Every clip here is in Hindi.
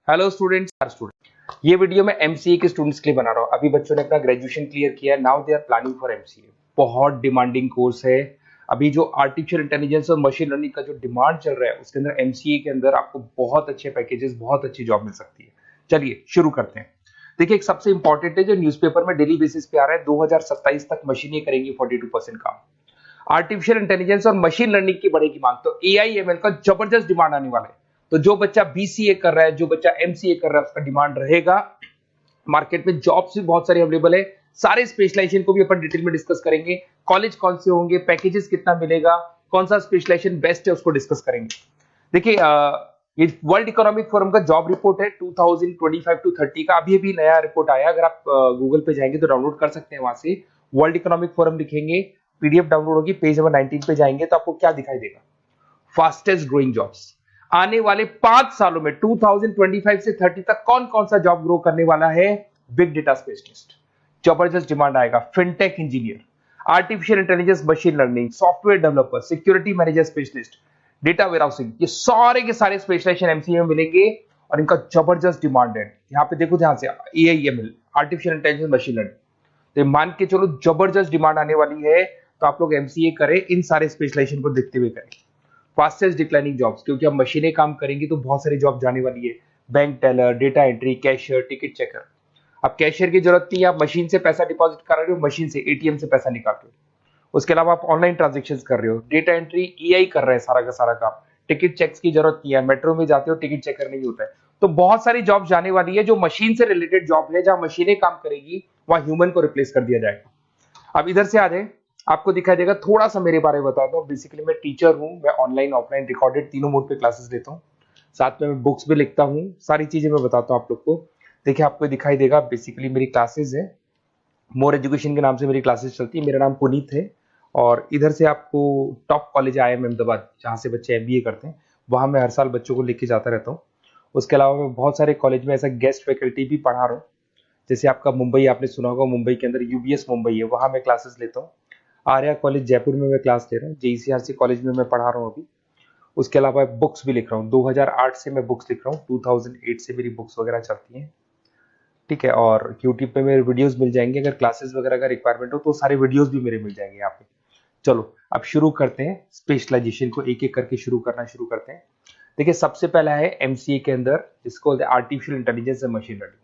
हेलो स्टूडेंट, ये वीडियो मैं एमसीए के स्टूडेंट्स के लिए बना रहा हूँ। अभी बच्चों ने अपना ग्रेजुएशन क्लियर किया है, now they are planning for MCA. बहुत डिमांडिंग कोर्स है। अभी जो आर्टिफिशियल इंटेलिजेंस और मशीन लर्निंग का जो डिमांड चल रहा है उसके अंदर एमसीए के अंदर आपको बहुत अच्छे पैकेजेस, बहुत अच्छी जॉब मिल सकती है। चलिए शुरू करते हैं। देखिए, एक सबसे इंपॉर्टेंट है जो न्यूज़पेपर में डेली बेसिस पे आ रहा है, 2027 तक मशीनें करेंगी 42% काम। आर्टिफिशियल इंटेलिजेंस और मशीन लर्निंग की बढ़ेगी मांग, तो एआई एमएल का जबरदस्त डिमांड आने वाला है। तो जो बच्चा बीसीए कर रहा है, जो बच्चा एमसीए कर रहा है, उसका डिमांड रहेगा। मार्केट में जॉब्स भी बहुत सारी अवेलेबल है। सारे स्पेशलाइजेशन को भी अपन डिटेल में डिस्कस करेंगे। कॉलेज कौन से होंगे, पैकेजेस कितना मिलेगा, कौन सा स्पेशलाइजेशन बेस्ट है, उसको डिस्कस करेंगे। देखिए, ये वर्ल्ड इकोनॉमिक फोरम का जॉब रिपोर्ट है 2025 टू 30 का। अभी अभी नया रिपोर्ट आया, अगर आप गूगल पे जाएंगे तो डाउनलोड कर सकते हैं। वहां से वर्ल्ड इकोनॉमिक फोरम लिखेंगे, पीडीएफ डाउनलोड होगी, पेज नंबर 19 पे जाएंगे तो आपको क्या दिखाई देगा, फास्टेस्ट ग्रोइंग जॉब्स। आने वाले 5 सालों में 2025 से 30 तक कौन कौन सा जॉब ग्रो करने वाला है। बिग डेटा स्पेशलिस्ट, जबरदस्त डिमांड आएगा। Fintech engineer, artificial intelligence machine learning, software developer, security manager specialist, data warehousing, ये सारे के सारे स्पेशलाइजेशन एमसीए में मिलेंगे और इनका जबरदस्त डिमांड है। यहाँ पे देखो, ध्यान से, AIML, artificial intelligence machine learning, तो मान के चलो जबरदस्त डिमांड आने वाली है। तो आप लोग एमसीए करें, इन सारे स्पेशलाइजेशन को देखते हुए करें। फास्टेस्ट डिक्लाइनिंग जॉब्स, क्योंकि अब मशीनें काम करेंगी तो बहुत सारी जॉब जाने वाली है। Bank teller, data entry, cashier, ticket checker. अब कैशियर की जरूरत नहीं है, आप मशीन से पैसा डिपॉजिट कर रहे हो, मशीन से एटीएम से पैसा निकाल रहे हो। उसके अलावा आप ऑनलाइन ट्रांजेक्शन कर रहे हो। डेटा एंट्री एआई कर रहा है सारा का सारा काम। टिकट चेक्स की जरूरत नहीं है, मेट्रो में जाते हो टिकट चेकर नहीं होता है। तो बहुत सारी जॉब जाने वाली है जो मशीन से रिलेटेड जॉब है, जहां मशीनें काम करेगी वहां ह्यूमन को रिप्लेस कर दिया जाएगा। अब इधर से आ जाए, आपको दिखाई देगा। थोड़ा सा मेरे बारे में बता दो। बेसिकली मैं टीचर हूँ, मैं ऑनलाइन ऑफलाइन रिकॉर्डेड तीनों मोड पे क्लासेस लेता हूँ। साथ में मैं बुक्स भी लिखता हूँ, सारी चीजें मैं बताता हूँ आप लोग को। देखिए, आपको दिखाई देगा, बेसिकली मेरी क्लासेस है, मोर एजुकेशन के नाम से मेरी क्लासेस चलती है। मेरा नाम पुनीत है। और इधर से आपको टॉप कॉलेज आईआईएम अहमदाबाद, जहाँ से बच्चे एमबीए करते हैं, वहाँ मैं हर साल बच्चों को लेके जाता रहता हूँ। उसके अलावा मैं बहुत सारे कॉलेज में ऐसा गेस्ट फैकल्टी भी पढ़ा रहा हूँ। जैसे आपका मुंबई, आपने सुना होगा, मुंबई के अंदर यूबीएस मुंबई है, वहाँ मैं क्लासेस लेता हूँ। आर्या कॉलेज जयपुर में मैं क्लास ले रहा हूँ। जेईसीआरसी कॉलेज में मैं पढ़ा रहा हूँ अभी। उसके अलावा बुक्स भी लिख रहा हूँ। 2008 से मैं बुक्स लिख रहा हूँ, 2008 से मेरी बुक्स वगैरह चलती हैं। ठीक है, और यूट्यूब पे मेरे वीडियोस मिल जाएंगे। अगर क्लासेस वगैरह का रिक्वायरमेंट हो तो सारे वीडियोस भी मेरे मिल जाएंगे यहाँ पे। चलो अब शुरू करते हैं, स्पेशलाइजेशन को एक एक करके शुरू करते हैं। देखिए, सबसे पहला है एमसीए के अंदर, जिसको artificial intelligence and machine learning.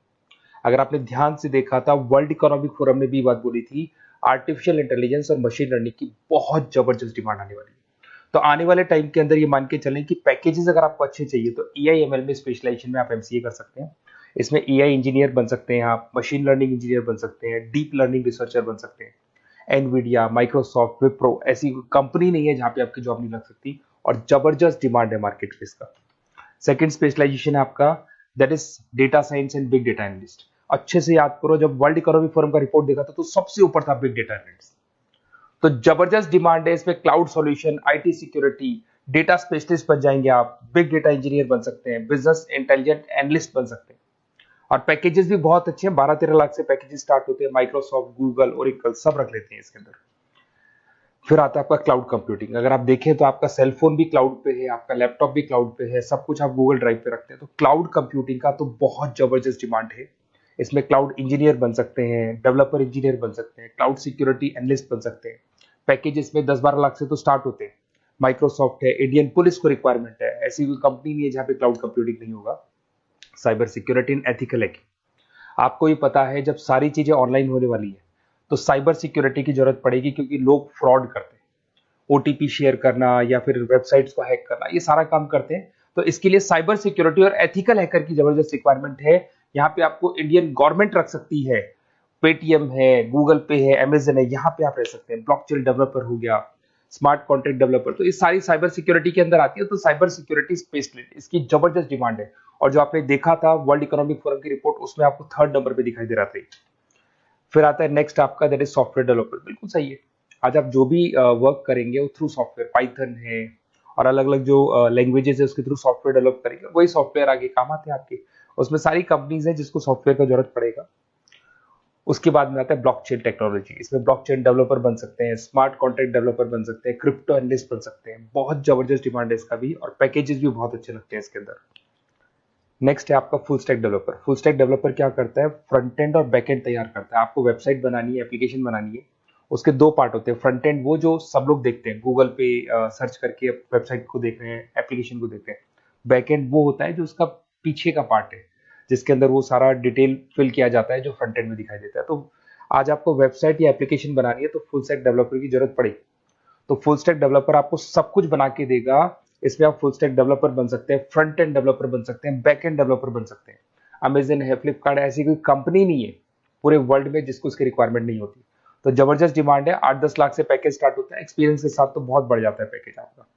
अगर आपने ध्यान से देखा था, वर्ल्ड इकोनॉमिक फोरम ने भी बात बोली थी, आर्टिफिशियल इंटेलिजेंस और मशीन लर्निंग की बहुत जबरदस्त डिमांड आने वाली है। तो आने वाले टाइम के अंदर ये मान के चलें कि पैकेजेस अगर आपको अच्छे चाहिए तो एआईएमएल में स्पेशलाइजेशन में आप एमसीए कर सकते हैं। इसमें एआई इंजीनियर बन सकते हैं, आप मशीन लर्निंग इंजीनियर बन सकते हैं, डीप लर्निंग रिसर्चर बन सकते हैं। एनवीडिया, माइक्रोसॉफ्ट, विप्रो, ऐसी कंपनी नहीं है जहां पे आपकी जॉब नहीं लग सकती, और जबरदस्त डिमांड है मार्केट पे इसका। सेकंड स्पेशलाइजेशन है आपका, that is data science and big data analyst. अच्छे से याद करो, जब वर्ल्ड इकोनॉमिक फोरम का रिपोर्ट देखा था तो सबसे ऊपर था बिग डेटा एनालिस्ट। तो जबरदस्त डिमांड है इसमें। Cloud solution, IT security, data specialist बन जाएंगे आप, बिग डेटा इंजीनियर बन सकते हैं, बिजनेस इंटेलिजेंट एनालिस्ट बन सकते हैं। और पैकेजेस भी बहुत अच्छे हैं, 12-13 लाख से पैकेजेस स्टार्ट होते हैं। माइक्रोसॉफ्ट, गूगल, ओरेकल सब रख लेते हैं इसके अंदर। फिर आता है आपका क्लाउड कंप्यूटिंग। अगर आप देखें तो आपका सेलफोन भी क्लाउड पे है, आपका लैपटॉप भी क्लाउड पे है, सब कुछ आप गूगल ड्राइव पे रखते हैं। तो क्लाउड कंप्यूटिंग का तो बहुत जबरदस्त डिमांड है। इसमें क्लाउड इंजीनियर बन सकते हैं, डेवलपर इंजीनियर बन सकते हैं, क्लाउड सिक्योरिटी एनालिस्ट बन सकते हैं। पैकेज इसमें 10-12 लाख से तो स्टार्ट होते हैं। माइक्रोसॉफ्ट है, इंडियन पुलिस को रिक्वायरमेंट है, ऐसी कोई कंपनी नहीं है जहां पे क्लाउड कंप्यूटिंग नहीं होगा। Cyber security and ethical hacking, आपको ही पता है जब सारी चीजें ऑनलाइन होने वाली है तो साइबर सिक्योरिटी की जरूरत पड़ेगी, क्योंकि लोग फ्रॉड करते हैं। ओटीपी शेयर करना या फिर वेबसाइट्स को हैक करना, ये सारा काम करते हैं। तो इसके लिए साइबर सिक्योरिटी और एथिकल हैकर की जबरदस्त रिक्वायरमेंट है। यहाँ पे आपको इंडियन गवर्नमेंट रख सकती है, पेटीएम है, गूगल पे है, अमेजन है, यहाँ पे आप रह सकते हैं। ब्लॉकचेन डेवलपर हो गया, स्मार्ट कॉन्ट्रैक्ट डेवलपर, तो ये सारी साइबर सिक्योरिटी के अंदर आती है। तो साइबर सिक्योरिटी स्पेशलिस्ट, इसकी जबरदस्त डिमांड है। और जो आपने देखा था वर्ल्ड इकोनॉमिक फोरम की रिपोर्ट, उसमें आपको 3rd नंबर पे दिखाई दे रहा था। फिर आता है नेक्स्ट आपका, दैट इज सॉफ्टवेयर डेवलपर। बिल्कुल सही है। आज आप जो भी वर्क करेंगे वो थ्रू सॉफ्टवेयर, पाइथन है और अलग अलग जो लैंग्वेजेस है उसके थ्रू सॉफ्टवेयर डेवलप करेंगे, वही सॉफ्टवेयर आगे काम आते हैं आपके। उसमें सारी कंपनीज है जिसको सॉफ्टवेयर का जरूरत पड़ेगा। उसके बाद में आता है ब्लॉकचेन टेक्नोलॉजी। इसमें ब्लॉकचेन डेवलपर बन सकते हैं, स्मार्ट कॉन्ट्रैक्ट डेवलपर बन सकते हैं, क्रिप्टो एनालिस्ट बन सकते हैं। बहुत जबरदस्त डिमांड है इसका भी, और पैकेजेस भी बहुत अच्छे लगते हैं इसके अंदर। नेक्स्ट है आपका full stack developer. Full stack developer क्या करता है, फ्रंट एंड और बैक एंड तैयार करता है। आपको वेबसाइट बनानी है, एप्लीकेशन बनानी है, उसके दो पार्ट होते हैं। फ्रंट एंड वो जो सब लोग देखते हैं, गूगल पे सर्च करके वेबसाइट को देख रहे हैं, एप्लीकेशन को देख रहे हैं। बैक एंड वो होता है जो उसका पीछे का पार्ट है, जिसके अंदर वो सारा डिटेल फिल किया जाता है जो फ्रंट एंड में दिखाई देता है। तो आज आपको वेबसाइट या एप्लीकेशन बनानी है तो फुल स्टैक डेवलपर की जरूरत पड़ेगी। तो फुल स्टैक डेवलपर आपको सब कुछ बना के देगा। इसमें आप फुल स्टैक डेवलपर बन सकते हैं, फ्रंट एंड डेवलपर बन सकते हैं, बैक एंड डेवलपर बन सकते हैं। अमेजन है, फ्लिपकार्ट, ऐसी कोई कंपनी नहीं है पूरे वर्ल्ड में जिसको उसकी रिक्वायरमेंट नहीं होती। तो जबरदस्त डिमांड है, 8-10 लाख से पैकेज स्टार्ट होता है, एक्सपीरियंस के साथ तो बहुत बढ़ जाता है पैकेज आपका।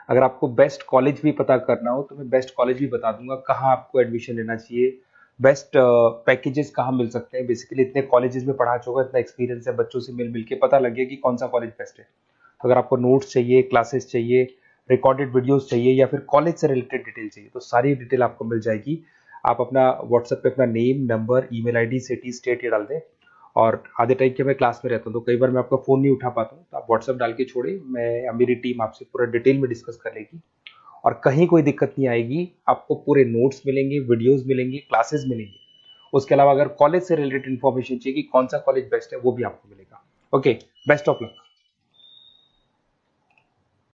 अगर आपको बेस्ट कॉलेज भी पता करना हो तो मैं बेस्ट कॉलेज भी बता दूंगा, कहाँ आपको एडमिशन लेना चाहिए, बेस्ट पैकेजेस कहाँ मिल सकते हैं। बेसिकली इतने कॉलेजेस में पढ़ा चुका, इतना एक्सपीरियंस है, बच्चों से मिल मिल के पता लग गया कि कौन सा कॉलेज बेस्ट है। तो अगर आपको नोट्स चाहिए, क्लासेस चाहिए, रिकॉर्डेड वीडियोस चाहिए, या फिर कॉलेज से रिलेटेड डिटेल चाहिए, तो सारी डिटेल आपको मिल जाएगी। आप अपना व्हाट्सएप पे अपना name, number, email ID, city, state ये डाल दें। और आधे टाइम के मैं क्लास में रहता हूँ तो कई बार मैं आपका फ़ोन नहीं उठा पाता हूँ, तो आप व्हाट्सएप डाल के छोड़े, मैं या मेरी टीम आपसे पूरा डिटेल में डिस्कस कर लेगी। और कहीं कोई दिक्कत नहीं आएगी, आपको पूरे नोट्स मिलेंगे, वीडियोस मिलेंगे, क्लासेस मिलेंगे। उसके अलावा अगर कॉलेज से रिलेटेड इन्फॉर्मेशन चाहिए कि कौन सा कॉलेज बेस्ट है, वो भी आपको मिलेगा। Okay, best of luck.